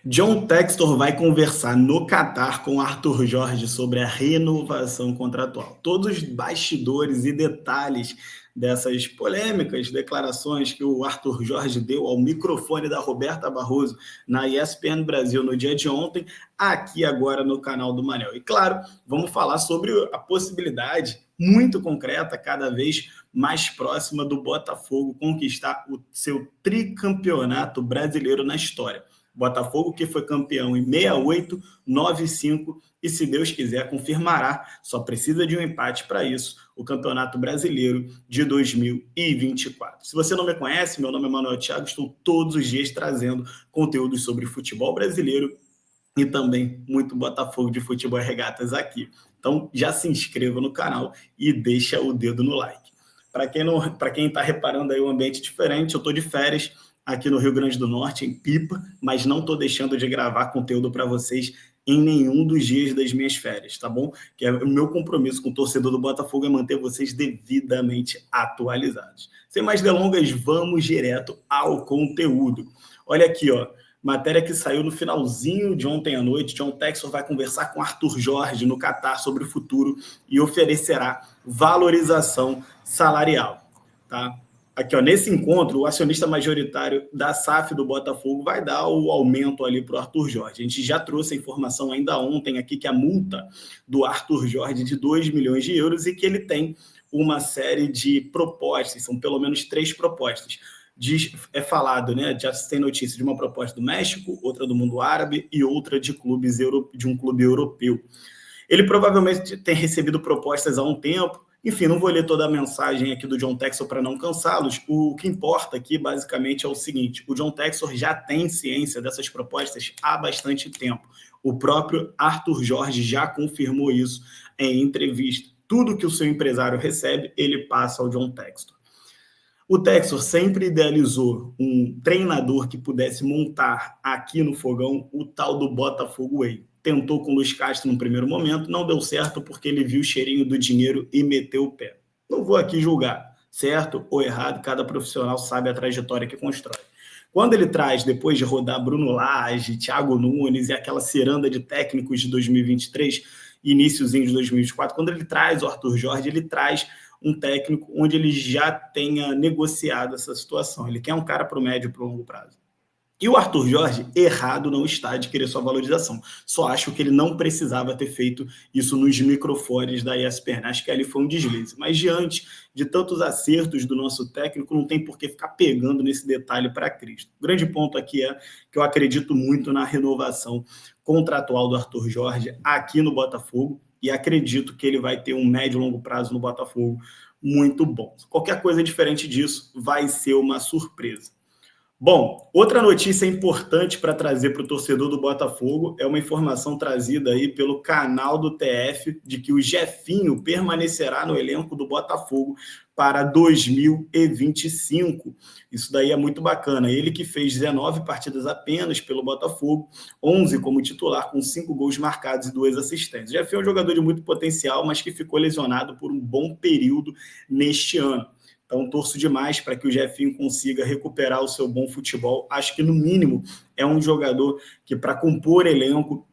John Textor vai conversar no Catar com Arthur Jorge sobre a renovação contratual. Todos os bastidores e detalhes dessas polêmicas declarações que o Arthur Jorge deu ao microfone da Roberta Barroso na ESPN Brasil no dia de ontem, aqui agora no canal do Manel. E claro, vamos falar sobre a possibilidade muito concreta, cada vez mais próxima do Botafogo conquistar o seu tricampeonato brasileiro na história. Botafogo que foi campeão em 68, 95 e, se Deus quiser, confirmará, só precisa de um empate para isso, o Campeonato Brasileiro de 2024. Se você não me conhece, meu nome é Manuel Thiago, estou todos os dias trazendo conteúdos sobre futebol brasileiro e também muito Botafogo de futebol e regatas aqui. Então já se inscreva no canal e deixa o dedo no like. Para quem está reparando aí um ambiente diferente, eu estou de férias aqui no Rio Grande do Norte, em Pipa, mas não estou deixando de gravar conteúdo para vocês em nenhum dos dias das minhas férias, tá bom? Que é o meu compromisso com o torcedor do Botafogo é manter vocês devidamente atualizados. Sem mais delongas, vamos direto ao conteúdo. Olha aqui, ó, matéria que saiu no finalzinho de ontem à noite. John Textor vai conversar com Arthur Jorge no Catar sobre o futuro e oferecerá valorização salarial, tá? Aqui, ó, nesse encontro, o acionista majoritário da SAF do Botafogo vai dar o aumento ali para o Arthur Jorge. A gente já trouxe a informação ainda ontem aqui que a multa do Arthur Jorge é de 2 milhões de euros e que ele tem uma série de propostas, são pelo menos 3 propostas. É falado, né? Já se tem notícia de uma proposta do México, outra do mundo árabe e outra de um clube europeu. Ele provavelmente tem recebido propostas há um tempo. Enfim, não vou ler toda a mensagem aqui do John Textor para não cansá-los. O que importa aqui, basicamente, é o seguinte: o John Textor já tem ciência dessas propostas há bastante tempo. O próprio Arthur Jorge já confirmou isso em entrevista. Tudo que o seu empresário recebe, ele passa ao John Textor. O Textor sempre idealizou um treinador que pudesse montar aqui no Fogão o tal do Botafogo Way. Tentou com o Luiz Castro no primeiro momento, não deu certo porque ele viu o cheirinho do dinheiro e meteu o pé. Não vou aqui julgar, certo ou errado, cada profissional sabe a trajetória que constrói. Quando ele traz, depois de rodar Bruno Lage, Thiago Nunes e aquela ciranda de técnicos de 2023, iniciozinho de 2024, quando ele traz o Arthur Jorge, ele traz um técnico onde ele já tenha negociado essa situação. Ele quer um cara para o médio e para o longo prazo. E o Arthur Jorge, errado não está de querer sua valorização. Só acho que ele não precisava ter feito isso nos microfones da ESPN. Acho que ali foi um deslize. Mas diante de tantos acertos do nosso técnico, não tem por que ficar pegando nesse detalhe para Cristo. O grande ponto aqui é que eu acredito muito na renovação contratual do Arthur Jorge aqui no Botafogo e acredito que ele vai ter um médio e longo prazo no Botafogo muito bom. Qualquer coisa diferente disso vai ser uma surpresa. Bom, outra notícia importante para trazer para o torcedor do Botafogo é uma informação trazida aí pelo canal do TF de que o Jefinho permanecerá no elenco do Botafogo para 2025. Isso daí é muito bacana. Ele que fez 19 partidas apenas pelo Botafogo, 11 como titular, com 5 gols marcados e 2 assistências. O Jefinho é um jogador de muito potencial, mas que ficou lesionado por um bom período neste ano. Então, torço demais para que o Jefinho consiga recuperar o seu bom futebol. Acho que, no mínimo, é um jogador que, para compor elenco,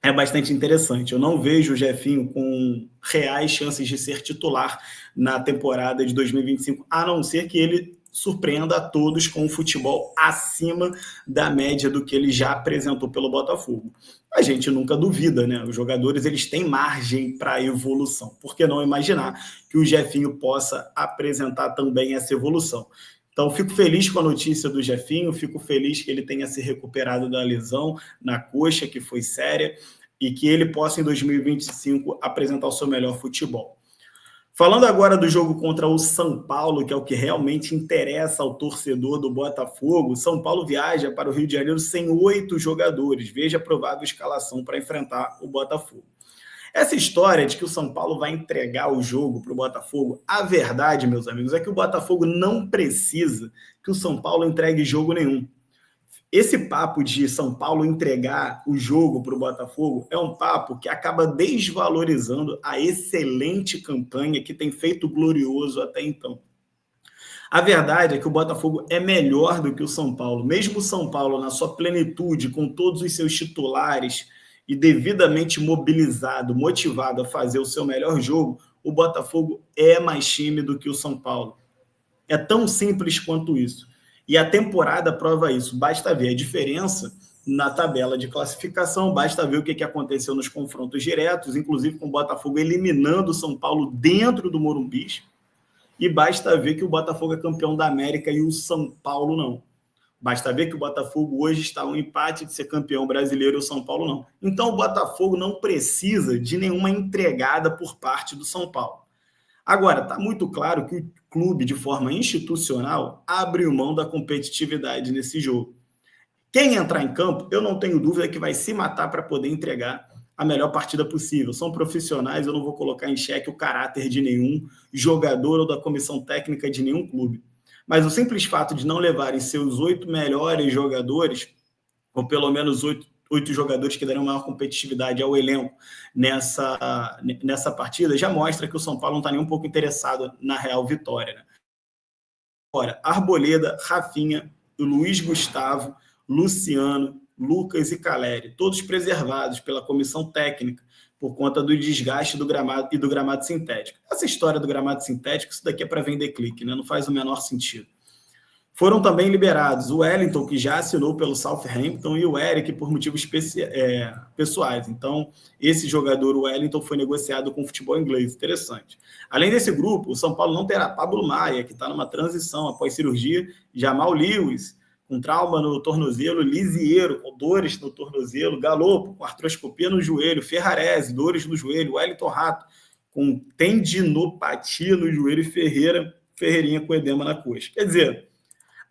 é bastante interessante. Eu não vejo o Jefinho com reais chances de ser titular na temporada de 2025, a não ser que ele surpreenda a todos com um futebol acima da média do que ele já apresentou pelo Botafogo. A gente nunca duvida, né? Os jogadores eles têm margem para evolução. Por que não imaginar que o Jefinho possa apresentar também essa evolução? Então, fico feliz com a notícia do Jefinho, fico feliz que ele tenha se recuperado da lesão na coxa, que foi séria, e que ele possa, em 2025, apresentar o seu melhor futebol. Falando agora do jogo contra o São Paulo, que é o que realmente interessa ao torcedor do Botafogo, São Paulo viaja para o Rio de Janeiro sem 8 jogadores. Veja a provável escalação para enfrentar o Botafogo. Essa história de que o São Paulo vai entregar o jogo para o Botafogo, a verdade, meus amigos, é que o Botafogo não precisa que o São Paulo entregue jogo nenhum. Esse papo de São Paulo entregar o jogo para o Botafogo é um papo que acaba desvalorizando a excelente campanha que tem feito Glorioso até então. A verdade é que o Botafogo é melhor do que o São Paulo. Mesmo o São Paulo, na sua plenitude, com todos os seus titulares e devidamente mobilizado, motivado a fazer o seu melhor jogo, o Botafogo é mais time do que o São Paulo. É tão simples quanto isso. E a temporada prova isso. Basta ver a diferença na tabela de classificação, basta ver o que aconteceu nos confrontos diretos, inclusive com o Botafogo eliminando o São Paulo dentro do Morumbi, e basta ver que o Botafogo é campeão da América e o São Paulo não. Basta ver que o Botafogo hoje está um empate de ser campeão brasileiro e o São Paulo não. Então o Botafogo não precisa de nenhuma entregada por parte do São Paulo. Agora, está muito claro que o clube, de forma institucional, abriu mão da competitividade nesse jogo. Quem entrar em campo, eu não tenho dúvida que vai se matar para poder entregar a melhor partida possível. São profissionais, eu não vou colocar em xeque o caráter de nenhum jogador ou da comissão técnica de nenhum clube. Mas o simples fato de não levarem seus 8 melhores jogadores, ou pelo menos 8 jogadores que darão maior competitividade ao elenco nessa partida, já mostra que o São Paulo não está nem um pouco interessado na real vitória. Né? Agora, Arboleda, Rafinha, Luiz Gustavo, Luciano, Lucas e Caleri, todos preservados pela comissão técnica por conta do desgaste do gramado e do gramado sintético. Essa história do gramado sintético, isso daqui é para vender clique, né? Não faz o menor sentido. Foram também liberados o Wellington, que já assinou pelo Southampton, e o Eric, por motivos pessoais. Então, esse jogador, o Wellington, foi negociado com o futebol inglês. Interessante. Além desse grupo, o São Paulo não terá Pablo Maia, que está numa transição após cirurgia, Jamal Lewis, com trauma no tornozelo, Lisiero, com dores no tornozelo, Galopo, com artroscopia no joelho, Ferrarese, dores no joelho, Wellington Rato, com tendinopatia no joelho, e Ferreirinha com edema na coxa. Quer dizer,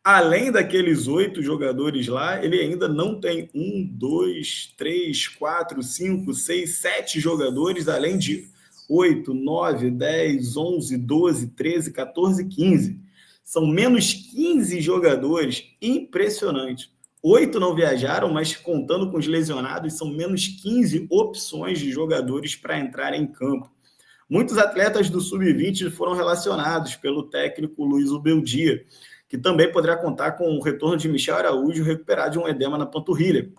além daqueles 8 jogadores lá, ele ainda não tem 1, 2, 3, 4, 5, 6, 7 jogadores, além de 8, 9, 10, 11, 12, 13, 14, 15. São menos 15 jogadores, impressionante. 8 não viajaram, mas contando com os lesionados, são menos 15 opções de jogadores para entrar em campo. Muitos atletas do Sub-20 foram relacionados pelo técnico Luiz Ubeldia, que também poderá contar com o retorno de Michel Araújo recuperado de um edema na panturrilha.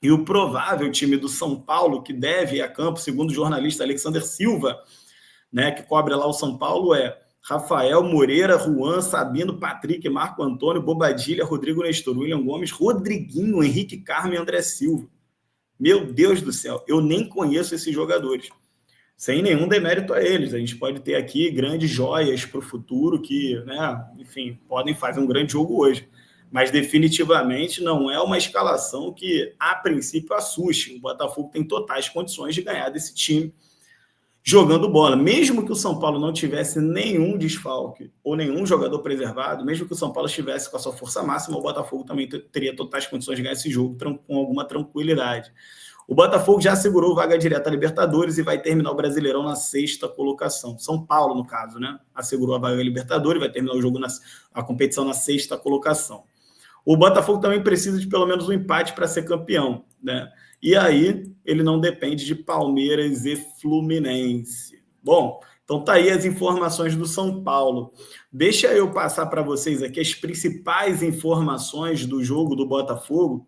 E o provável time do São Paulo, que deve ir a campo, segundo o jornalista Alexander Silva, né, que cobre lá o São Paulo, é Rafael, Moreira, Juan, Sabino, Patrick, Marco Antônio, Bobadilha, Rodrigo Nestor, William Gomes, Rodriguinho, Henrique Carmo e André Silva. Meu Deus do céu, eu nem conheço esses jogadores. Sem nenhum demérito a eles. A gente pode ter aqui grandes joias para o futuro que, né, enfim, podem fazer um grande jogo hoje. Mas definitivamente não é uma escalação que, a princípio, assuste. O Botafogo tem totais condições de ganhar desse time jogando bola. Mesmo que o São Paulo não tivesse nenhum desfalque ou nenhum jogador preservado, mesmo que o São Paulo estivesse com a sua força máxima, o Botafogo também teria totais condições de ganhar esse jogo com alguma tranquilidade. O Botafogo já assegurou vaga direta à Libertadores e vai terminar o Brasileirão na 6ª colocação. São Paulo, no caso, né? Assegurou a vaga à Libertadores e vai terminar o jogo a competição na 6ª colocação. O Botafogo também precisa de pelo menos um empate para ser campeão, né? E aí ele não depende de Palmeiras e Fluminense. Bom, então tá aí as informações do São Paulo. Deixa eu passar para vocês aqui as principais informações do jogo do Botafogo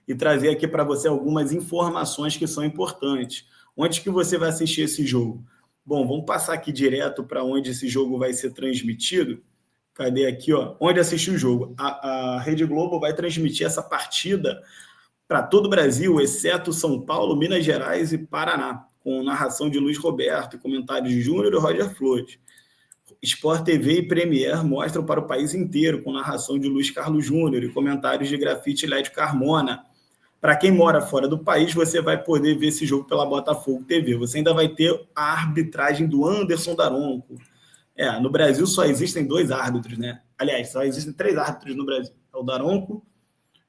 e trazer aqui para você algumas informações que são importantes. Onde que você vai assistir esse jogo? Bom, vamos passar aqui direto para onde esse jogo vai ser transmitido. Cadê aqui, ó? Onde assistir o jogo? A Rede Globo vai transmitir essa partida para todo o Brasil, exceto São Paulo, Minas Gerais e Paraná, com narração de Luiz Roberto e comentários de Júnior e Roger Flores. Sport TV e Premier mostram para o país inteiro, com narração de Luiz Carlos Júnior e comentários de Grafite e Lédio Carmona. Para quem mora fora do país, você vai poder ver esse jogo pela Botafogo TV. Você ainda vai ter a arbitragem do Anderson Daronco. No Brasil só existem 2 árbitros, né? Aliás, só existem 3 árbitros no Brasil. É o Daronco,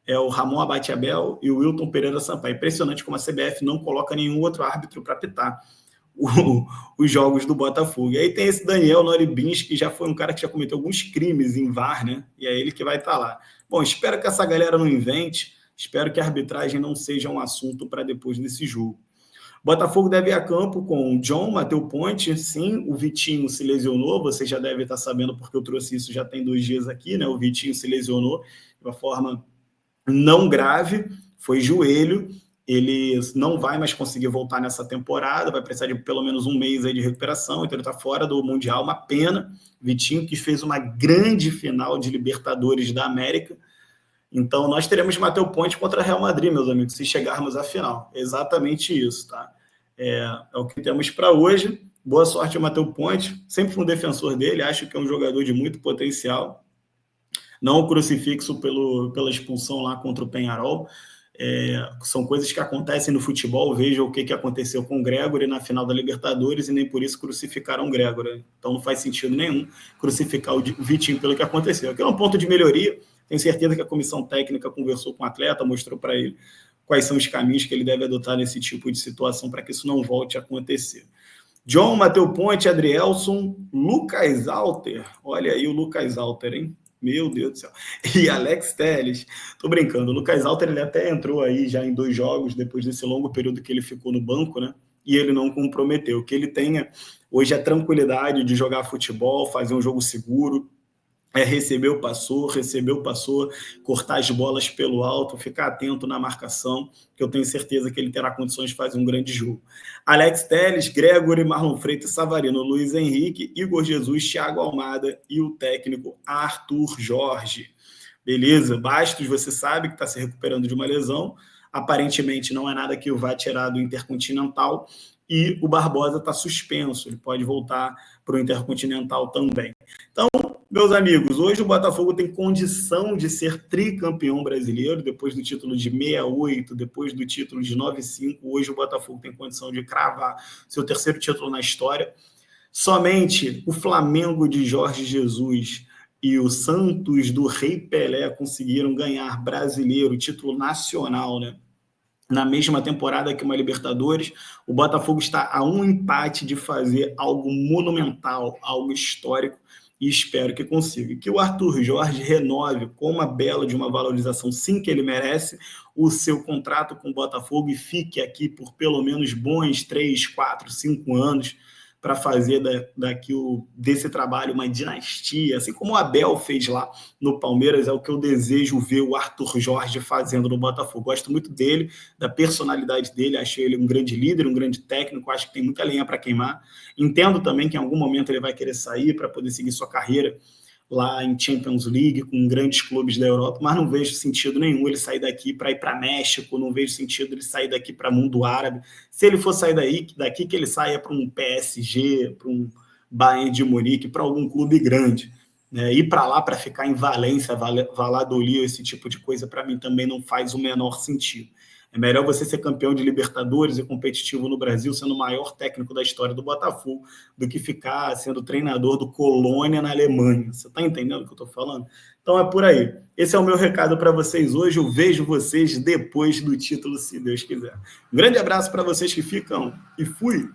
é o Ramon Abate-Abel e o Wilton Pereira Sampaio. Impressionante como a CBF não coloca nenhum outro árbitro para apitar os jogos do Botafogo. E aí tem esse Daniel Noribins, que já foi um cara que já cometeu alguns crimes em VAR, né? E é ele que vai estar lá. Bom, espero que essa galera não invente, espero que a arbitragem não seja um assunto para depois desse jogo. Botafogo deve ir a campo com o John, Matheus Ponte, sim, o Vitinho se lesionou, você já deve estar sabendo porque eu trouxe isso já tem 2 dias aqui, né? O Vitinho se lesionou de uma forma não grave, foi joelho, ele não vai mais conseguir voltar nessa temporada, vai precisar de pelo menos um mês aí de recuperação, então ele está fora do Mundial, uma pena. Vitinho, que fez uma grande final de Libertadores da América. Então, nós teremos Matheus Ponte contra Real Madrid, meus amigos, se chegarmos à final. É exatamente isso, tá? É o que temos para hoje. Boa sorte ao Matheus Ponte. Sempre fui um defensor dele, acho que é um jogador de muito potencial. Não o crucifixo pela expulsão lá contra o Peñarol. São coisas que acontecem no futebol. Veja o que aconteceu com o Gregóry na final da Libertadores e nem por isso crucificaram o Gregóry. Então não faz sentido nenhum crucificar o Vitinho pelo que aconteceu. Aqui é um ponto de melhoria. Tenho certeza que a comissão técnica conversou com o atleta, mostrou para ele quais são os caminhos que ele deve adotar nesse tipo de situação para que isso não volte a acontecer. John, Matheus Ponte, Adrielson, Lucas Alter. Olha aí o Lucas Alter, hein? Meu Deus do céu. E Alex Telles. Tô brincando. O Lucas Alter, ele até entrou aí já em 2 jogos, depois desse longo período que ele ficou no banco, né? E ele não comprometeu. O que ele tem hoje é a tranquilidade de jogar futebol, fazer um jogo seguro, recebeu, passou, cortar as bolas pelo alto, ficar atento na marcação, que eu tenho certeza que ele terá condições de fazer um grande jogo. Alex Telles, Gregóry, Marlon Freitas, Savarino, Luiz Henrique, Igor Jesus, Thiago Almada e o técnico Arthur Jorge. Beleza? Bastos, você sabe que está se recuperando de uma lesão, aparentemente não é nada que o vá tirar do Intercontinental, e o Barbosa está suspenso, ele pode voltar para o Intercontinental também. Então, meus amigos, hoje o Botafogo tem condição de ser tricampeão brasileiro, depois do título de 68, depois do título de 95, hoje o Botafogo tem condição de cravar seu 3º título na história. Somente o Flamengo de Jorge Jesus e o Santos do Rei Pelé conseguiram ganhar brasileiro, título nacional, né? Na mesma temporada que uma Libertadores. O Botafogo está a um empate de fazer algo monumental, algo histórico, e espero que consiga. Que o Arthur Jorge renove com uma bela de uma valorização, sim, que ele merece, o seu contrato com o Botafogo e fique aqui por pelo menos bons 3, 4, 5 anos para fazer desse trabalho uma dinastia, assim como o Abel fez lá no Palmeiras. É o que eu desejo ver o Arthur Jorge fazendo no Botafogo. Gosto muito dele, da personalidade dele, achei ele um grande líder, um grande técnico, acho que tem muita lenha para queimar. Entendo também que em algum momento ele vai querer sair para poder seguir sua carreira lá em Champions League, com grandes clubes da Europa, mas não vejo sentido nenhum ele sair daqui para ir para México, não vejo sentido ele sair daqui para mundo árabe. Se ele for sair daqui que ele saia para um PSG, para um Bayern de Munique, para algum clube grande. Ir para lá para ficar em Valência, Valladolid, esse tipo de coisa, para mim também não faz o menor sentido. É melhor você ser campeão de Libertadores e competitivo no Brasil, sendo o maior técnico da história do Botafogo, do que ficar sendo treinador do Colônia na Alemanha. Você está entendendo o que eu estou falando? Então é por aí. Esse é o meu recado para vocês hoje. Eu vejo vocês depois do título, se Deus quiser. Um grande abraço para vocês que ficam e fui!